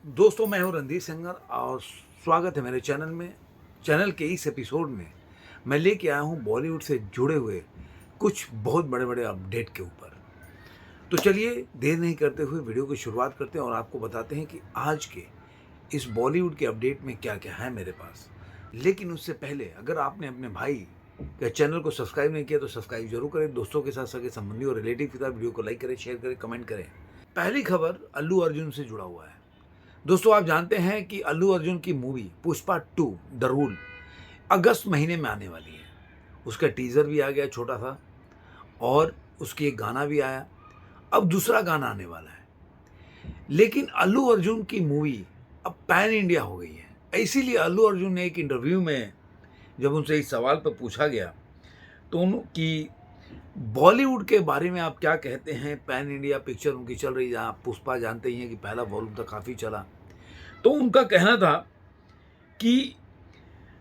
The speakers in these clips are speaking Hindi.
दोस्तों, मैं हूं रणधीर सिंगर और स्वागत है मेरे चैनल में। चैनल के इस एपिसोड में मैं लेके आया हूं बॉलीवुड से जुड़े हुए कुछ बहुत बड़े बड़े अपडेट के ऊपर। तो चलिए देर नहीं करते हुए वीडियो की शुरुआत करते हैं और आपको बताते हैं कि आज के इस बॉलीवुड के अपडेट में क्या क्या है मेरे पास। लेकिन उससे पहले अगर आपने अपने भाई के चैनल को सब्सक्राइब नहीं किया तो सब्सक्राइब जरूर करें। दोस्तों के साथ, सगे संबंधी और रिलेटिव के साथ वीडियो को लाइक करें, शेयर करें, कमेंट करें। पहली खबर अल्लू अर्जुन से जुड़ा हुआ है। दोस्तों, आप जानते हैं कि अल्लू अर्जुन की मूवी पुष्पा 2 द रूल अगस्त महीने में आने वाली है। उसका टीजर भी आ गया छोटा सा और उसकी एक गाना भी आया। अब दूसरा गाना आने वाला है। लेकिन अल्लू अर्जुन की मूवी अब पैन इंडिया हो गई है। इसीलिए अल्लू अर्जुन ने एक इंटरव्यू में जब उनसे इस सवाल पर पूछा गया तो उनकी बॉलीवुड के बारे में आप क्या कहते हैं, पैन इंडिया पिक्चर उनकी चल रही है। आप पुष्पा जानते ही हैं कि पहला वॉल्यूम तो काफ़ी चला। तो उनका कहना था कि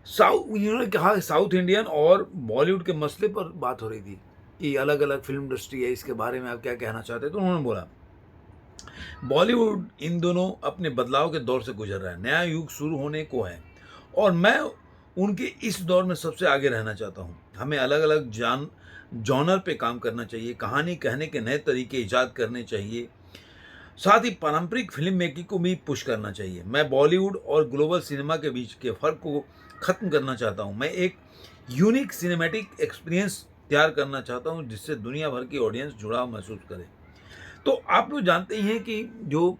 इन्होंने कहा साउथ इंडियन और बॉलीवुड के मसले पर बात हो रही थी कि अलग अलग फिल्म इंडस्ट्री है, इसके बारे में आप क्या कहना चाहते हैं। तो उन्होंने बोला बॉलीवुड इन दोनों अपने बदलाव के दौर से गुजर रहा है, नया युग शुरू होने को है और मैं उनके इस दौर में सबसे आगे रहना चाहता हूँ। हमें अलग अलग जॉनर पे काम करना चाहिए, कहानी कहने के नए तरीके ईजाद करने चाहिए, साथ ही पारंपरिक फिल्म मेकिंग को भी पुश करना चाहिए। मैं बॉलीवुड और ग्लोबल सिनेमा के बीच के फर्क को खत्म करना चाहता हूँ। मैं एक यूनिक सिनेमैटिक एक्सपीरियंस तैयार करना चाहता हूँ जिससे दुनिया भर की ऑडियंस जुड़ाव महसूस करे। तो आप लोग जानते ही हैं कि जो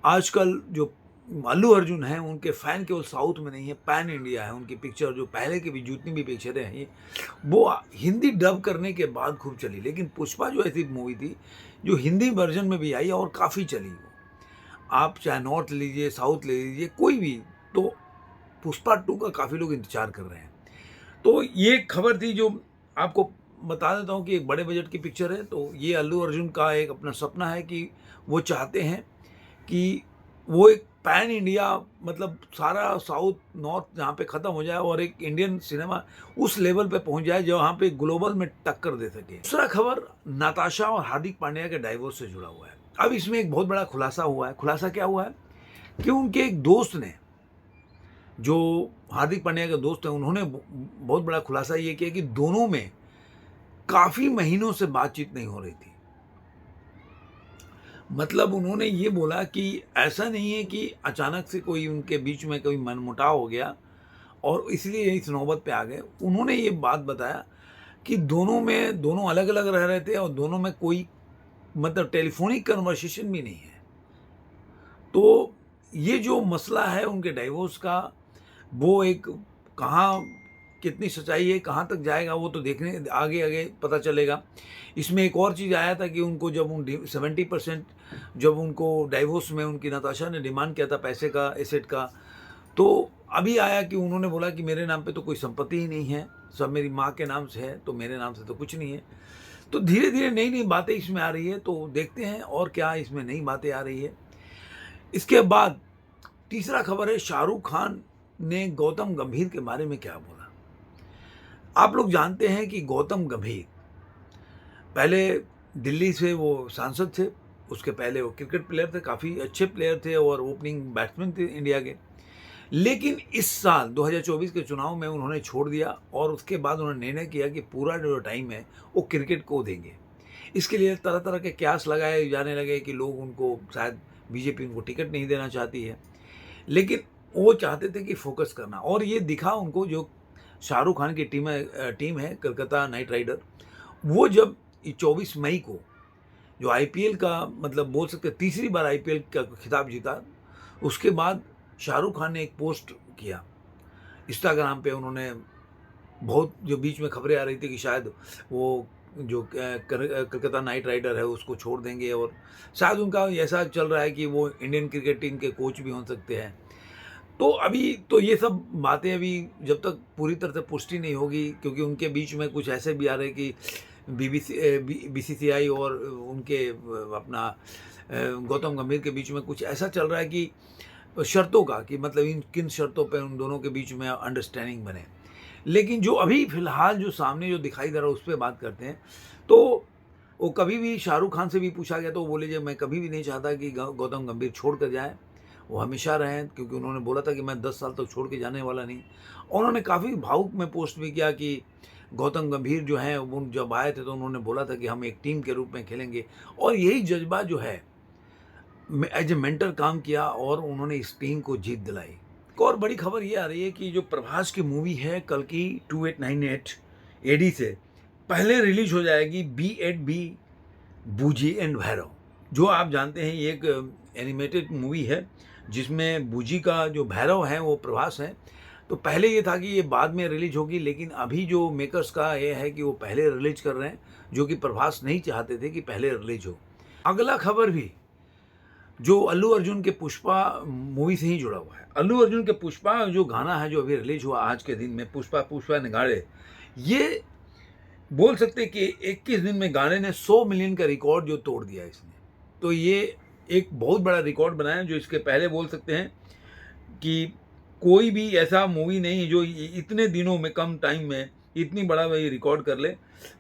आजकल जो अल्लू अर्जुन हैं उनके फैन केवल साउथ में नहीं है, पैन इंडिया है। उनकी पिक्चर जो पहले की भी जितनी भी पिक्चरें हैं वो हिंदी डब करने के बाद खूब चली। लेकिन पुष्पा जो ऐसी मूवी थी जो हिंदी वर्जन में भी आई और काफ़ी चली। वो आप चाहे नॉर्थ लीजिए, साउथ ले लीजिए, कोई भी, तो पुष्पा 2 का काफ़ी लोग इंतजार कर रहे हैं। तो ये खबर थी जो आपको बता देता हूँ कि एक बड़े बजट की पिक्चर है। तो ये अल्लू अर्जुन का एक अपना सपना है कि वो चाहते हैं कि वो एक पैन इंडिया, मतलब सारा साउथ नॉर्थ जहाँ पे ख़त्म हो जाए और एक इंडियन सिनेमा उस लेवल पे पहुँच जाए जहाँ पे ग्लोबल में टक्कर दे सके। दूसरा खबर नताशा और हार्दिक पांड्या के डाइवोर्स से जुड़ा हुआ है। अब इसमें एक बहुत बड़ा खुलासा हुआ है। खुलासा क्या हुआ है कि उनके एक दोस्त ने, जो हार्दिक पांड्या के दोस्त हैं, उन्होंने बहुत बड़ा खुलासा ये किया कि दोनों में काफ़ी महीनों से बातचीत नहीं हो रही थी। मतलब उन्होंने ये बोला कि ऐसा नहीं है कि अचानक से कोई उनके बीच में कोई मनमुटाव हो गया और इसलिए इस नौबत पे आ गए। उन्होंने ये बात बताया कि दोनों अलग अलग रह रहे थे और दोनों में कोई मतलब टेलीफोनिक कन्वर्सेशन भी नहीं है। तो ये जो मसला है उनके डाइवोर्स का, वो एक कहाँ कितनी सच्चाई है, कहाँ तक जाएगा, वो तो देखने आगे आगे पता चलेगा। इसमें एक और चीज़ आया था कि उनको जब 70% जब उनको डाइवोर्स में उनकी नताशा ने डिमांड किया था पैसे का, एसेट का, तो अभी आया कि उन्होंने बोला कि मेरे नाम पे तो कोई संपत्ति ही नहीं है, सब मेरी माँ के नाम से है, तो मेरे नाम से तो कुछ नहीं है। तो धीरे धीरे नई नई बातें इसमें आ रही है, तो देखते हैं और क्या इसमें नई बातें आ रही है। इसके बाद तीसरा खबर है शाहरुख खान ने गौतम गंभीर के बारे में क्या बोला। आप लोग जानते हैं कि गौतम गंभीर पहले दिल्ली से वो सांसद थे, उसके पहले वो क्रिकेट प्लेयर थे, काफ़ी अच्छे प्लेयर थे और ओपनिंग बैट्समैन थे इंडिया के। लेकिन इस साल 2024 के चुनाव में उन्होंने छोड़ दिया और उसके बाद उन्होंने निर्णय किया कि पूरा जो टाइम है वो क्रिकेट को देंगे। इसके लिए तरह तरह के कयास लगाए जाने लगे कि लोग उनको शायद बीजेपी उनको टिकट नहीं देना चाहती है, लेकिन वो चाहते थे कि फोकस करना। और ये दिखा उनको, जो शाहरुख खान की टीम है कलकत्ता नाइट राइडर, वो जब 24 मई को जो आईपीएल का, मतलब बोल सकते तीसरी बार आईपीएल का खिताब जीता, उसके बाद शाहरुख खान ने एक पोस्ट किया इंस्टाग्राम पे। उन्होंने बहुत, जो बीच में खबरें आ रही थी कि शायद वो जो कलकत्ता नाइट राइडर है उसको छोड़ देंगे और शायद उनका ऐसा चल रहा है कि वो इंडियन क्रिकेट टीम के कोच भी हो सकते हैं। तो अभी तो ये सब बातें अभी जब तक पूरी तरह से पुष्टि नहीं होगी, क्योंकि उनके बीच में कुछ ऐसे भी आ रहे कि बीसीसीआई और उनके अपना गौतम गंभीर के बीच में कुछ ऐसा चल रहा है कि शर्तों का, कि मतलब इन किन शर्तों पे उन दोनों के बीच में अंडरस्टैंडिंग बने। लेकिन जो अभी फ़िलहाल जो सामने जो दिखाई दे रहा है उस पे बात करते हैं। तो वो कभी भी शाहरुख खान से भी पूछा गया तो वो बोले, जब मैं कभी भी नहीं चाहता कि गौतम गंभीर छोड़ कर जाए, वो हमेशा रहें, क्योंकि उन्होंने बोला था कि मैं 10 साल तक छोड़ के जाने वाला नहीं। और उन्होंने काफ़ी भावुक में पोस्ट भी किया कि गौतम गंभीर जो हैं वो जब आए थे तो उन्होंने बोला था कि हम एक टीम के रूप में खेलेंगे, और यही जज्बा जो है एज ए मेंटर काम किया और उन्होंने इस टीम को जीत दिलाई। एक और बड़ी खबर ये आ रही है कि जो प्रभास की मूवी है कल की 2898 एडी से पहले रिलीज हो जाएगी B8B बूजी एंड भैरव। जो आप जानते हैं ये एक एनिमेटेड मूवी है जिसमें बूजी का जो भैरव है वो प्रभास है। तो पहले ये था कि ये बाद में रिलीज होगी, लेकिन अभी जो मेकर्स का ये है कि वो पहले रिलीज कर रहे हैं, जो कि प्रभास नहीं चाहते थे कि पहले रिलीज हो। अगला खबर भी जो अल्लू अर्जुन के पुष्पा मूवी से ही जुड़ा हुआ है। अल्लू अर्जुन के पुष्पा जो गाना है जो अभी रिलीज हुआ आज के दिन में, पुष्पा पुष्पा निगाड़े, ये बोल सकते हैं कि 21 दिन में गाने ने 100 मिलियन का रिकॉर्ड जो तोड़ दिया इसने। तो ये एक बहुत बड़ा रिकॉर्ड बनाया, जो इसके पहले बोल सकते हैं कि कोई भी ऐसा मूवी नहीं जो इतने दिनों में, कम टाइम में इतनी बड़ा वही रिकॉर्ड कर ले।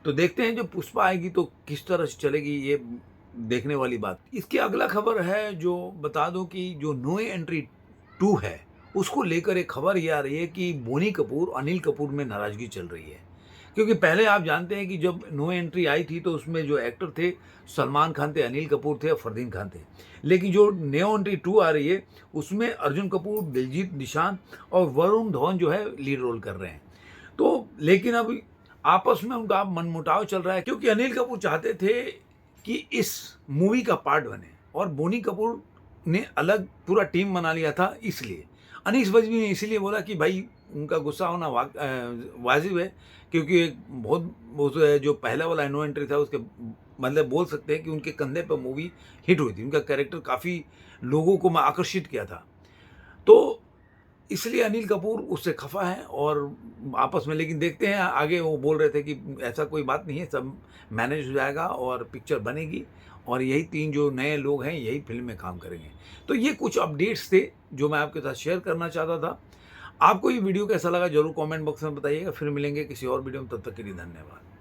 तो देखते हैं जो पुष्पा आएगी तो किस तरह से चलेगी, ये देखने वाली बात। इसकी अगला खबर है जो बता दो कि जो नो एंट्री 2 है उसको लेकर एक खबर ये आ रही है कि बोनी कपूर अनिल कपूर में नाराजगी चल रही है। क्योंकि पहले आप जानते हैं कि जब नो एंट्री आई थी तो उसमें जो एक्टर थे सलमान खान थे, अनिल कपूर थे और फरदीन खान थे। लेकिन जो नो एंट्री 2 आ रही है उसमें अर्जुन कपूर, दिलजीत निशांत और वरुण धवन जो है लीड रोल कर रहे हैं। तो लेकिन अब आपस में उनका मनमुटाव चल रहा है, क्योंकि अनिल कपूर चाहते थे कि इस मूवी का पार्ट बने और बोनी कपूर ने अलग पूरा टीम बना लिया था। इसलिए अनीस बज्मी ने इसीलिए बोला कि भाई उनका गुस्सा होना वाजिब है, क्योंकि एक बहुत जो पहला वाला नो एंट्री था उसके मतलब बोल सकते हैं कि उनके कंधे पर मूवी हिट हुई थी। उनका कैरेक्टर काफ़ी लोगों को आकर्षित किया था। तो इसलिए अनिल कपूर उससे खफा है और आपस में, लेकिन देखते हैं आगे। वो बोल रहे थे कि ऐसा कोई बात नहीं है, सब मैनेज हो जाएगा और पिक्चर बनेगी और यही 3 जो नए लोग हैं यही फिल्म में काम करेंगे। तो ये कुछ अपडेट्स थे जो मैं आपके साथ शेयर करना चाहता था। आपको ये वीडियो कैसा लगा ज़रूर कमेंट बॉक्स में बताइएगा। फिर मिलेंगे किसी और वीडियो में, तब तक के लिए धन्यवाद।